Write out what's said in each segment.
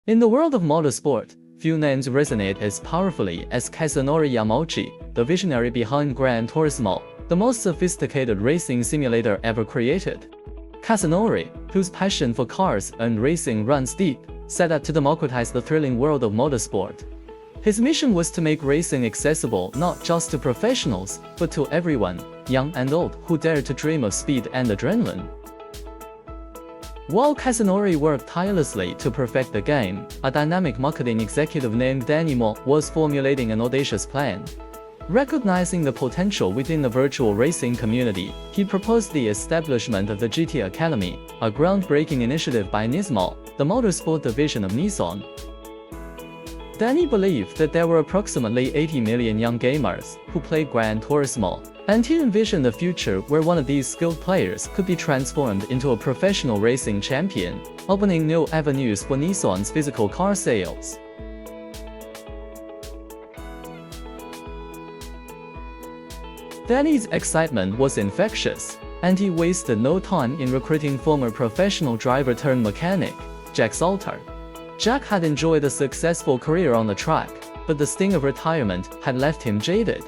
In the world of motorsport, few names resonate as powerfully as Kazunori Yamauchi, the visionary behind Gran Turismo, the most sophisticated racing simulator ever created. Kazunori, whose passion for cars and racing runs deep, set out to democratize the thrilling world of motorsport. His mission was to make racing accessible not just to professionals, but to everyone, young and old, who dared to dream of speed and adrenaline. While Kazunori worked tirelessly to perfect the game, a dynamic marketing executive named Danny Moore was formulating an audacious plan. Recognizing the potential within the virtual racing community, he proposed the establishment of the GT Academy, a groundbreaking initiative by Nismo, the motorsport division of Nissan. Danny believed that there were approximately 80 million young gamers who played Gran Turismo, and he envisioned a future where one of these skilled players could be transformed into a professional racing champion, opening new avenues for Nissan's physical car sales. Danny's excitement was infectious, and he wasted no time in recruiting former professional driver-turned-mechanic, Jack Salter. Jack had enjoyed a successful career on the track, but the sting of retirement had left him jaded.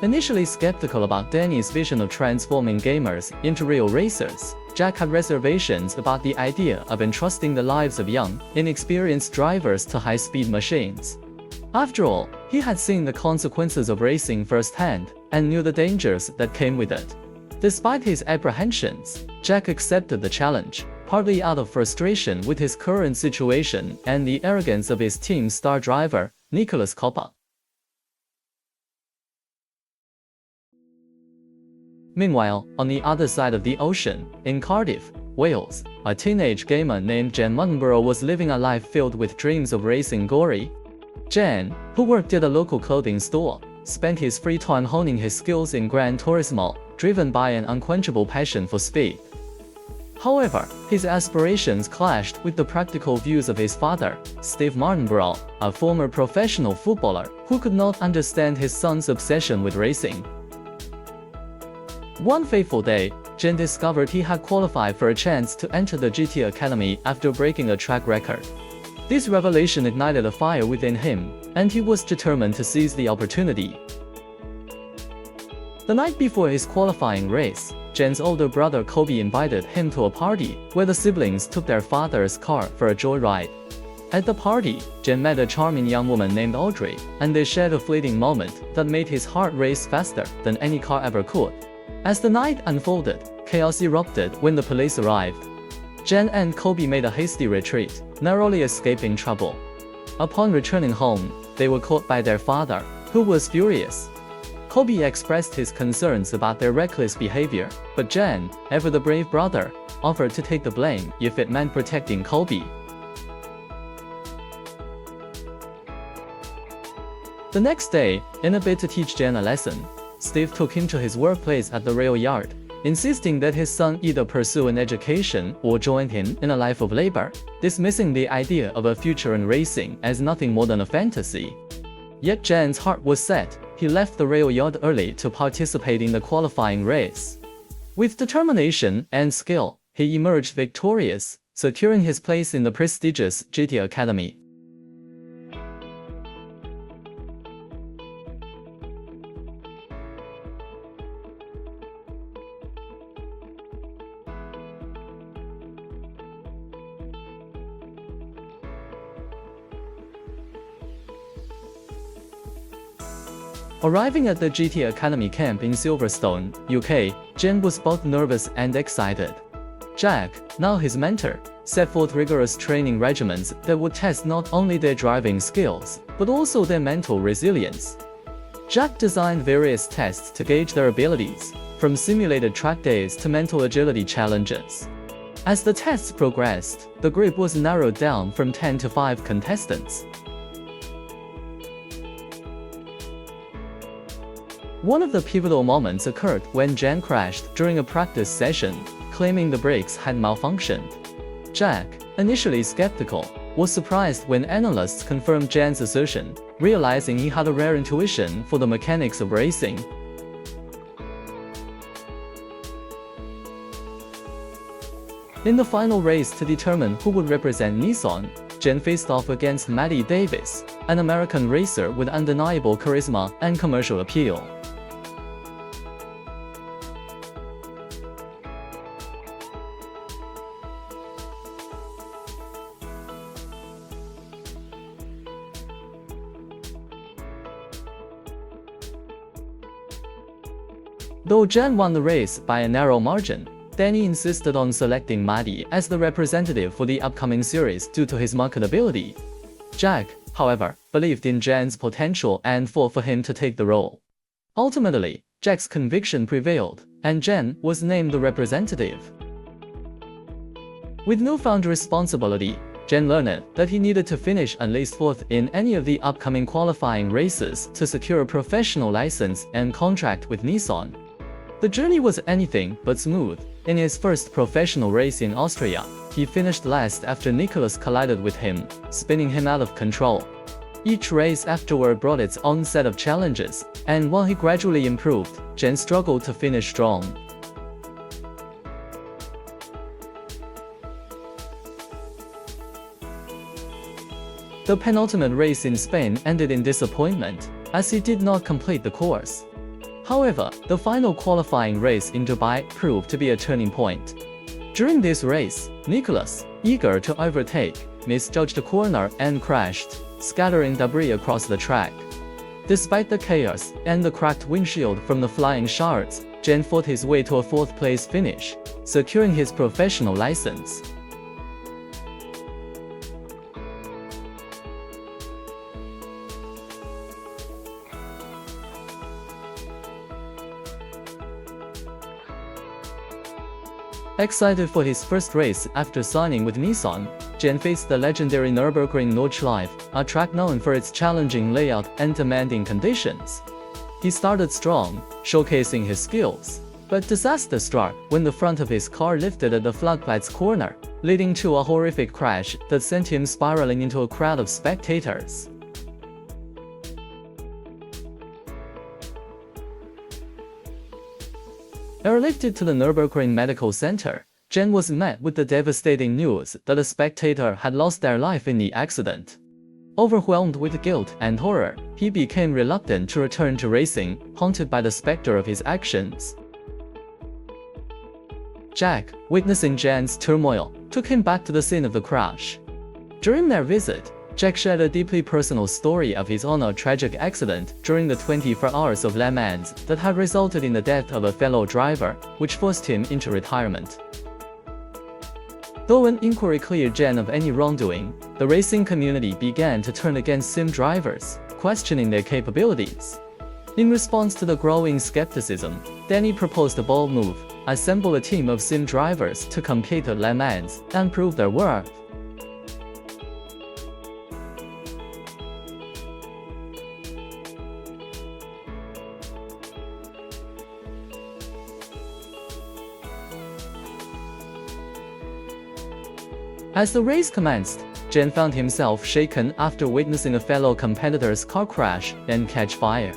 Initially skeptical about Danny's vision of transforming gamers into real racers, Jack had reservations about the idea of entrusting the lives of young, inexperienced drivers to high-speed machines. After all, he had seen the consequences of racing firsthand, and knew the dangers that came with it. Despite his apprehensions, Jack accepted the challenge, partly out of frustration with his current situation and the arrogance of his team's star driver, Nicolas Coppa. Meanwhile, on the other side of the ocean, in Cardiff, Wales, a teenage gamer named Jen Muttonborough was living a life filled with dreams of racing glory. Jen, who worked at a local clothing store, spent his free time honing his skills in Gran Turismo, driven by an unquenchable passion for speed. However, his aspirations clashed with the practical views of his father, Steve Martinborough, a former professional footballer who could not understand his son's obsession with racing. One fateful day, Jen discovered he had qualified for a chance to enter the GT Academy after breaking a track record. This revelation ignited a fire within him, and he was determined to seize the opportunity. The night before his qualifying race, Jen's older brother Kobe invited him to a party where the siblings took their father's car for a joyride. At the party, Jen met a charming young woman named Audrey, and they shared a fleeting moment that made his heart race faster than any car ever could. As the night unfolded, chaos erupted when the police arrived. Jen and Kobe made a hasty retreat, narrowly escaping trouble. Upon returning home, they were caught by their father, who was furious. Kobe expressed his concerns about their reckless behavior, but Jen, ever the brave brother, offered to take the blame if it meant protecting Kobe. The next day, in a bid to teach Jen a lesson, Steve took him to his workplace at the rail yard, insisting that his son either pursue an education or join him in a life of labor, dismissing the idea of a future in racing as nothing more than a fantasy. Yet Jen's heart was set. He left the rail yard early to participate in the qualifying race. With determination and skill, he emerged victorious, securing his place in the prestigious GT Academy. Arriving at the GT Academy camp in Silverstone, UK, Jen was both nervous and excited. Jack, now his mentor, set forth rigorous training regimens that would test not only their driving skills, but also their mental resilience. Jack designed various tests to gauge their abilities, from simulated track days to mental agility challenges. As the tests progressed, the group was narrowed down from 10 to 5 contestants. One of the pivotal moments occurred when Jen crashed during a practice session, claiming the brakes had malfunctioned. Jack, initially skeptical, was surprised when analysts confirmed Jen's assertion, realizing he had a rare intuition for the mechanics of racing. In the final race to determine who would represent Nissan, Jen faced off against Maddie Davis, an American racer with undeniable charisma and commercial appeal. Though Jen won the race by a narrow margin, Danny insisted on selecting Maddie as the representative for the upcoming series due to his marketability. Jack, however, believed in Jen's potential and fought for him to take the role. Ultimately, Jack's conviction prevailed, and Jen was named the representative. With newfound responsibility, Jen learned that he needed to finish at least fourth in any of the upcoming qualifying races to secure a professional license and contract with Nissan. The journey was anything but smooth. In his first professional race in Austria, he finished last after Nicholas collided with him, spinning him out of control. Each race afterward brought its own set of challenges, and while he gradually improved, Jen struggled to finish strong. The penultimate race in Spain ended in disappointment, as he did not complete the course. However, the final qualifying race in Dubai proved to be a turning point. During this race, Nicholas, eager to overtake, misjudged a corner and crashed, scattering debris across the track. Despite the chaos and the cracked windshield from the flying shards, Jen fought his way to a fourth-place finish, securing his professional license. Excited for his first race after signing with Nissan, Jen faced the legendary Nürburgring Nordschleife, a track known for its challenging layout and demanding conditions. He started strong, showcasing his skills, but disaster struck when the front of his car lifted at the floodlights corner, leading to a horrific crash that sent him spiraling into a crowd of spectators. Airlifted to the Nürburgring Medical Center, Jen was met with the devastating news that a spectator had lost their life in the accident. Overwhelmed with guilt and horror, he became reluctant to return to racing, haunted by the specter of his actions. Jack, witnessing Jen's turmoil, took him back to the scene of the crash. During their visit, Jack shared a deeply personal story of his own tragic accident during the 24 hours of Le Mans that had resulted in the death of a fellow driver, which forced him into retirement. Though an inquiry cleared Jen of any wrongdoing, the racing community began to turn against sim drivers, questioning their capabilities. In response to the growing skepticism, Danny proposed a bold move: assemble a team of sim drivers to compete at Le Mans and prove their worth. As the race commenced, Jen found himself shaken after witnessing a fellow competitor's car crash and catch fire.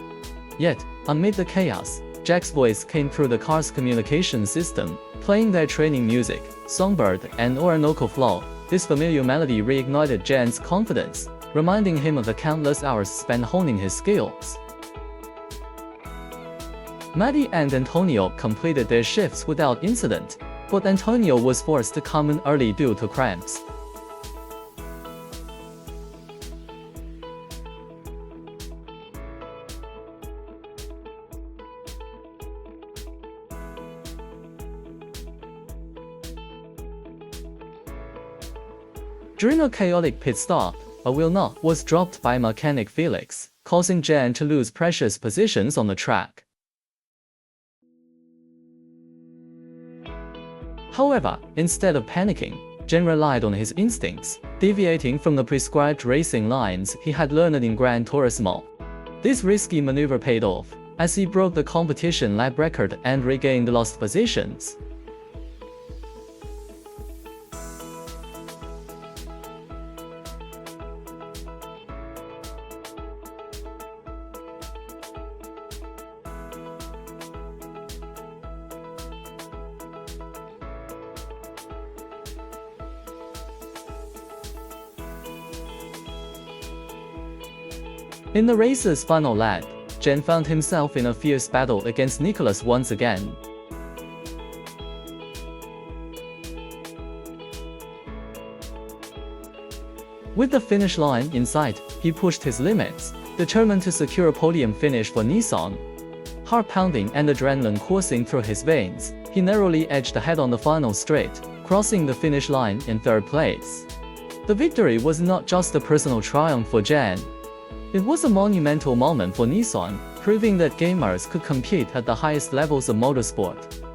Yet, amid the chaos, Jack's voice came through the car's communication system, playing their training music, Songbird and Orinoco Flow. This familiar melody reignited Jen's confidence, reminding him of the countless hours spent honing his skills. Maddie and Antonio completed their shifts without incident, but Antonio was forced to come in early due to cramps. During a chaotic pit stop, a wheel nut was dropped by mechanic Felix, causing Jen to lose precious positions on the track. However, instead of panicking, Jen relied on his instincts, deviating from the prescribed racing lines he had learned in Gran Turismo. This risky maneuver paid off, as he broke the competition lap record and regained lost positions. In the race's final lap, Zheng found himself in a fierce battle against Nicholas once again. With the finish line in sight, he pushed his limits, determined to secure a podium finish for Nissan. Heart pounding and adrenaline coursing through his veins, he narrowly edged ahead on the final straight, crossing the finish line in third place. The victory was not just a personal triumph for Zheng. It was a monumental moment for Nissan, proving that gamers could compete at the highest levels of motorsport.